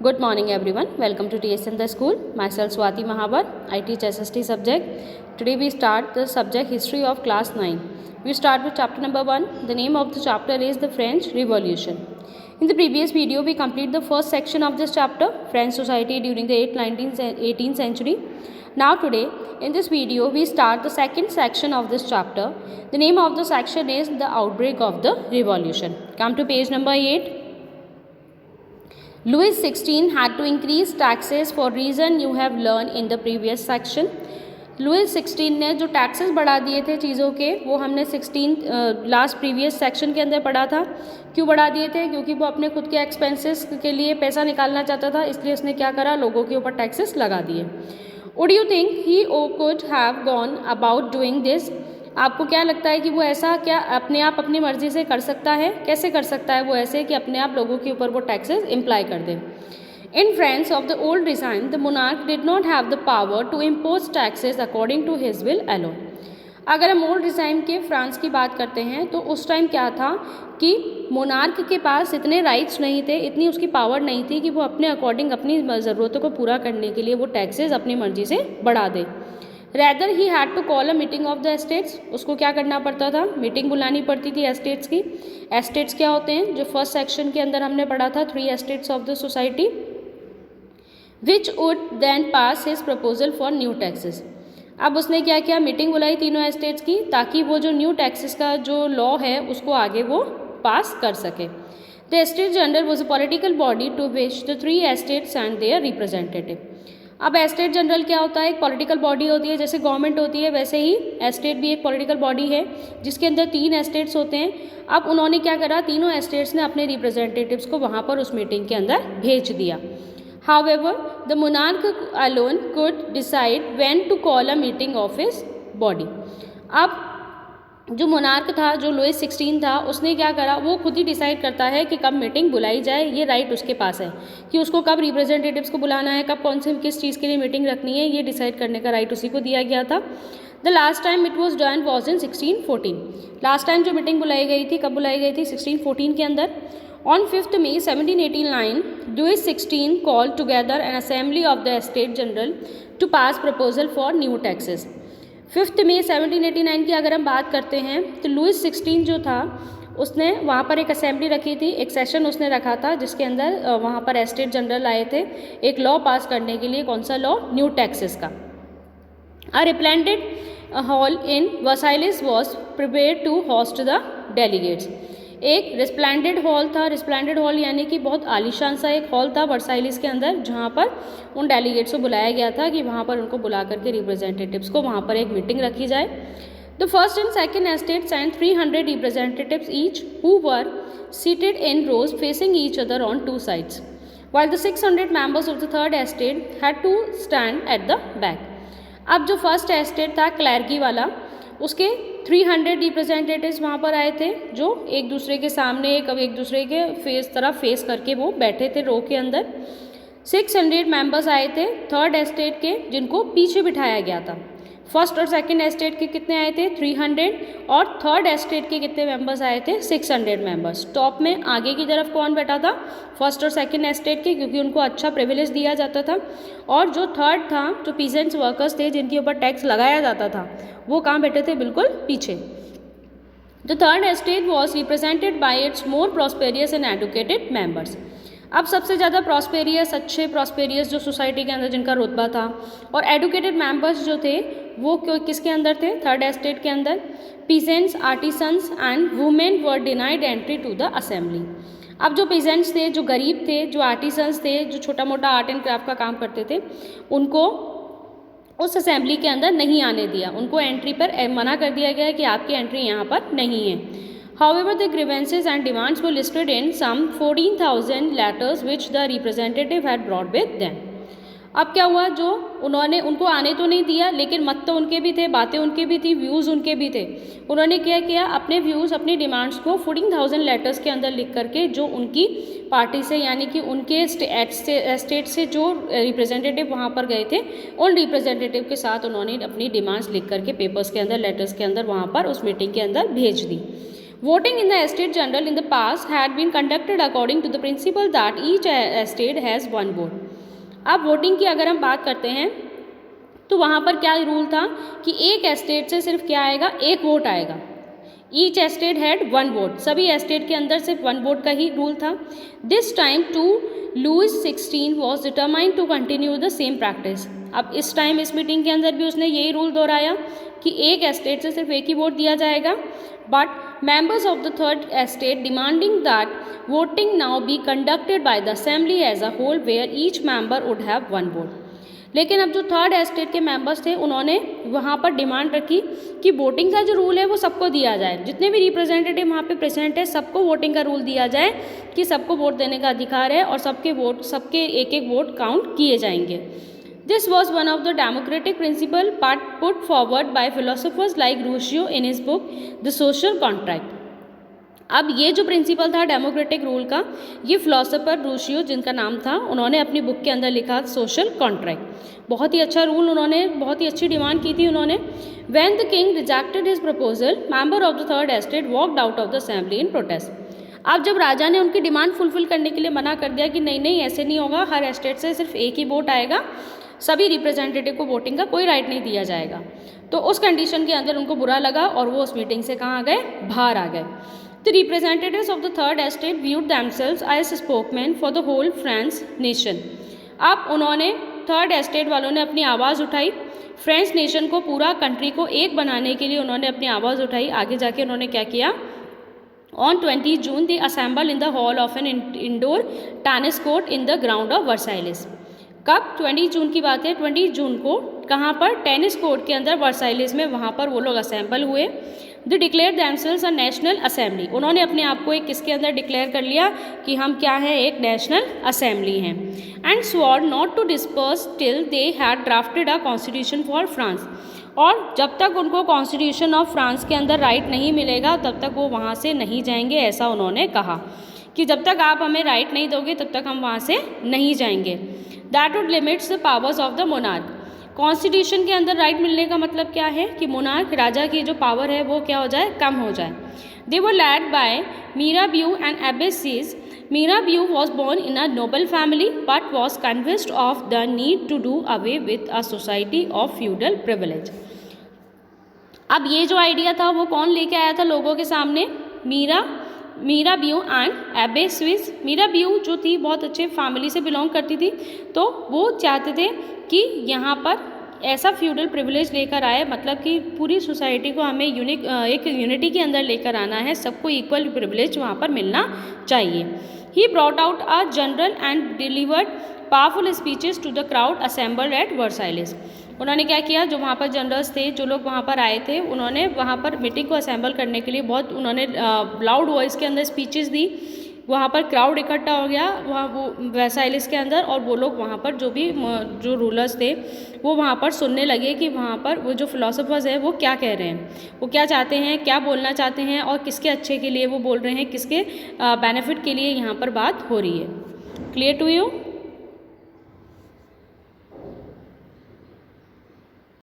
Good morning everyone. Welcome to TS in the school. Myself Swati Mahabar. I teach SST subject. Today we start the subject history of class 9. We start with chapter number 1. The name of the chapter is the French Revolution. In the previous video we complete the first section of this chapter, French society during the 8th, 19th and 18th century. Now today in this video we start the second section of this chapter. The name of the section is the outbreak of the revolution. Come to page number 8. Louis XVI had to increase taxes for reason you have learned in the previous section. Louis 16 ने जो taxes बढ़ा दिए थे चीज़ों के, वो हमने last previous section के अंदर पढ़ा था. क्यों बढ़ा दिए थे? क्योंकि वो अपने खुद के एक्सपेंसेस के लिए पैसा निकालना चाहता था, इसलिए उसने क्या करा, लोगों के ऊपर टैक्सेस लगा दिए. Would you think he could have gone about doing this? आपको क्या लगता है कि वो ऐसा क्या अपने आप अपनी मर्जी से कर सकता है? कैसे कर सकता है वो ऐसे कि अपने आप लोगों के ऊपर वो टैक्सेस इम्प्लाई कर दे? In France of the old regime, the monarch did not have the power to impose taxes according to his will alone. अगर हम ओल्ड रिजाइम के फ्रांस की बात करते हैं तो उस टाइम क्या था कि मोनार्क के पास इतने राइट्स नहीं थे, इतनी उसकी पावर नहीं थी कि वो अपने अकॉर्डिंग अपनी ज़रूरतों को पूरा करने के लिए वो टैक्सेस अपनी मर्जी से बढ़ा दे. Rather he had to call a meeting of the estates. उसको क्या करना पड़ता था? मीटिंग बुलानी पड़ती थी एस्टेट्स की. एस्टेट्स क्या होते हैं? जो फर्स्ट सेक्शन के अंदर हमने पढ़ा था, 3 estates of the society, which would then pass his proposal for new taxes. अब उसने क्या किया? मीटिंग बुलाई तीनों एस्टेट्स की, ताकि वो जो न्यू टैक्सेस का जो लॉ है उसको आगे वो पास कर सके. The estate general was a political body to which the 3 estates and their representative. अब एस्टेट जनरल क्या होता है? एक पॉलिटिकल बॉडी होती है, जैसे गवर्नमेंट होती है वैसे ही एस्टेट भी एक पॉलिटिकल बॉडी है जिसके अंदर 3 एस्टेट्स होते हैं. अब उन्होंने क्या करा, तीनों एस्टेट्स ने अपने रिप्रेजेंटेटिव्स को वहाँ पर उस मीटिंग के अंदर भेज दिया. However, the monarch alone could decide when to call a meeting of his body. अब जो मोनार्क था, जो लुइस 16 था, उसने क्या करा, वो खुद ही डिसाइड करता है कि कब मीटिंग बुलाई जाए. ये राइट उसके पास है कि उसको कब रिप्रेजेंटेटिव्स को बुलाना है, कब कौन से किस चीज़ के लिए मीटिंग रखनी है, ये डिसाइड करने का राइट उसी को दिया गया था. The last time it was done was in 1614. Last time जो मीटिंग बुलाई गई थी, कब बुलाई गई थी? 1614 के अंदर. On 5th May 1789, Louis XVI called together an assembly of the Estates General to pass proposal for new taxes. 5th May 1789 की अगर हम बात करते हैं तो लुइस 16 जो था उसने वहाँ पर एक असेंबली रखी थी, एक सेशन उसने रखा था जिसके अंदर वहाँ पर एस्टेट जनरल आए थे एक लॉ पास करने के लिए. कौन सा लॉ? न्यू टैक्सेस का. A resplendent hall in Versailles was prepared to host the delegates. एक रिस्प्लेंडेड हॉल था. रिस्प्लेंडेड हॉल यानी कि बहुत आलीशान सा एक हॉल था वर्साइलिस के अंदर, जहाँ पर उन डेलीगेट्स को बुलाया गया था कि वहाँ पर उनको बुला करके रिप्रेजेंटेटिव्स को वहाँ पर एक मीटिंग रखी जाए. The first and second estate sent 300 representatives each who were seated in rows facing each other on 2 sides, while the 600 members of the third estate had to stand at the back. अब जो first estate था क्लैरकी वाला, उसके 300 representatives वहाँ पर आए थे जो एक दूसरे के सामने एक दूसरे के तरफ फेस करके वो बैठे थे रो के अंदर. 600 मेंबर्स आए थे थर्ड एस्टेट के, जिनको पीछे बिठाया गया था. फर्स्ट और सेकंड एस्टेट के कितने आए थे? 300. और थर्ड एस्टेट के कितने मेंबर्स आए थे? 600 मेंबर्स. टॉप में आगे की तरफ कौन बैठा था? फर्स्ट और सेकंड एस्टेट के, क्योंकि उनको अच्छा प्रिविलेज दिया जाता था. और जो थर्ड था, जो पीजेंट्स वर्कर्स थे जिनके ऊपर टैक्स लगाया जाता था, वो कहाँ बैठे थे? बिल्कुल पीछे. The third estate was represented by it's more prosperous and educated members. अब सबसे ज़्यादा प्रॉस्पेरियस, अच्छे प्रॉस्पेरियस जो सोसाइटी के अंदर जिनका रुतबा था, और एडुकेटेड मेंबर्स जो थे वो किसके अंदर थे? थर्ड एस्टेट के अंदर. Peasants, artisans and women were denied entry to the assembly. अब जो पीजेंट्स थे, जो गरीब थे, जो आर्टिसंस थे, जो छोटा मोटा आर्ट एंड क्राफ्ट का काम करते थे, उनको उस असेंबली के अंदर नहीं आने दिया. उनको एंट्री पर मना कर दिया गया कि आपकी एंट्री यहाँ पर नहीं है. However, the grievances and demands were listed in some 14,000 letters which the representative had brought with them. अब क्या हुआ, जो उनको आने तो नहीं दिया, लेकिन मत तो उनके भी थे, बातें उनके भी थी, व्यूज़ उनके भी थे. उन्होंने क्या किया? अपने व्यूज़, अपनी डिमांड्स को 14,000 लेटर्स के अंदर लिख करके, जो उनकी पार्टी से यानी कि उनके एस्टेट से जो रिप्रेजेंटेटिव वहाँ पर गए थे, उन रिप्रेजेंटेटिव के साथ उन्होंने अपनी डिमांड्स लिख करके पेपर्स के अंदर, लेटर्स के अंदर वहाँ पर उस मीटिंग के अंदर भेज दी. Voting in the estate general in the past had been conducted according to the principle that each estate has one vote. अब वोटिंग की अगर हम बात करते हैं तो वहाँ पर क्या रूल था कि एक एस्टेट से सिर्फ क्या आएगा, एक वोट आएगा. Each estate had one vote, सभी एस्टेट के अंदर सिर्फ वन वोट का ही रूल था. This time to Louis 16 was determined to continue the same practice. अब इस टाइम इस मीटिंग के अंदर भी उसने यही रूल दोहराया कि एक एस्टेट से सिर्फ एक ही वोट दिया जाएगा. But members of the third estate demanding that voting now be conducted by the assembly as a whole where each member would have one vote. लेकिन अब जो थर्ड एस्टेट के मेंबर्स थे उन्होंने वहाँ पर डिमांड रखी कि वोटिंग का जो रूल है वो सबको दिया जाए. जितने भी रिप्रेजेंटेटिव वहाँ पे प्रेजेंट है सबको वोटिंग का रूल दिया जाए कि सबको वोट देने का अधिकार है और सबके एक एक वोट काउंट किए जाएंगे. This was one of the democratic principle put forward by philosophers like Rousseau in his book The Social Contract. अब ये जो प्रिंसिपल था डेमोक्रेटिक रूल का, ये फिलोसोफर रूसियो जिनका नाम था, उन्होंने अपनी बुक के अंदर लिखा सोशल कॉन्ट्रैक्ट. बहुत ही अच्छा रूल, उन्होंने बहुत ही अच्छी डिमांड की थी उन्होंने. When the king rejected his proposal, member of the third estate walked out of the assembly in protest. अब जब राजा ने उनकी डिमांड फुलफिल करने के लिए मना कर दिया कि नहीं नहीं ऐसे नहीं होगा, हर एस्टेट से सिर्फ एक ही वोट आएगा, सभी रिप्रेजेंटेटिव को वोटिंग का कोई राइट नहीं दिया जाएगा, तो उस कंडीशन के अंदर उनको बुरा लगा और वो उस मीटिंग से कहाँ आ गए, बाहर आ गए. The representatives of the third estate viewed themselves as spokesman for the whole France nation. अब उन्होंने थर्ड एस्टेट वालों ने अपनी आवाज़ उठाई, फ्रेंच नेशन को, पूरा कंट्री को एक बनाने के लिए उन्होंने अपनी आवाज़ उठाई. आगे जाके उन्होंने क्या किया, on 20 June they assemble in the hall of an indoor tennis court in the ground of Versailles. कब, 20 जून की बात है. 20 जून को कहाँ पर, टेनिस कोर्ट के अंदर वर्साइलेस में, वहाँ पर वो लोग असेंबल हुए. They declare themselves a national assembly. उन्होंने अपने आप को एक किसके अंदर डिक्लेयर कर लिया कि हम क्या हैं, एक नेशनल असेंबली हैं. And swore not to disperse till they had drafted a constitution for France. और जब तक उनको कॉन्स्टिट्यूशन ऑफ फ्रांस के अंदर राइट नहीं मिलेगा तब तक वो वहाँ से नहीं जाएंगे. ऐसा उन्होंने कहा कि जब तक आप हमें राइट नहीं दोगे तब तक हम वहाँ से नहीं जाएंगे. That would limits the powers of the monarch. Constitution के अंदर राइट मिलने का मतलब क्या है कि मोनार्क, राजा की जो पावर है वो क्या हो जाए, कम हो जाए. They were led by Mirabeau and Abbe Sieyes. Mirabeau was born in a noble family but was convinced of the need to do away with a society of feudal privilege. अब ये जो आइडिया था वो कौन लेके आया था लोगों के सामने, मीराबियू एंड एबेसीज. मीराबियू जो थी बहुत अच्छे फैमिली से बिलोंग करती थी, तो वो चाहते थे कि यहाँ पर ऐसा फ्यूडल प्रिविलेज लेकर आए, मतलब कि पूरी सोसाइटी को हमें एक यूनिटी के अंदर लेकर आना है, सबको इक्वल प्रिविलेज वहाँ पर मिलना चाहिए. He brought out a general and delivered powerful speeches to the crowd assembled at Versailles. उन्होंने क्या किया, जो वहाँ पर जनरल्स थे, जो लोग वहाँ पर आए थे, उन्होंने वहाँ पर मीटिंग को असेंबल करने के लिए बहुत उन्होंने लाउड वॉइस के अंदर स्पीचेस दी. वहाँ पर क्राउड इकट्ठा हो गया वहाँ वो वर्साइलेस के अंदर, और वो लोग वहाँ पर जो रूलर्स थे वो वहाँ पर सुनने लगे कि वहाँ पर वो जो फिलोसोफर्स हैं वो क्या कह रहे हैं, वो क्या चाहते हैं, क्या बोलना चाहते हैं और किसके अच्छे के लिए वो बोल रहे हैं, किसके बेनिफिट के लिए यहाँ पर बात हो रही है. Clear to you?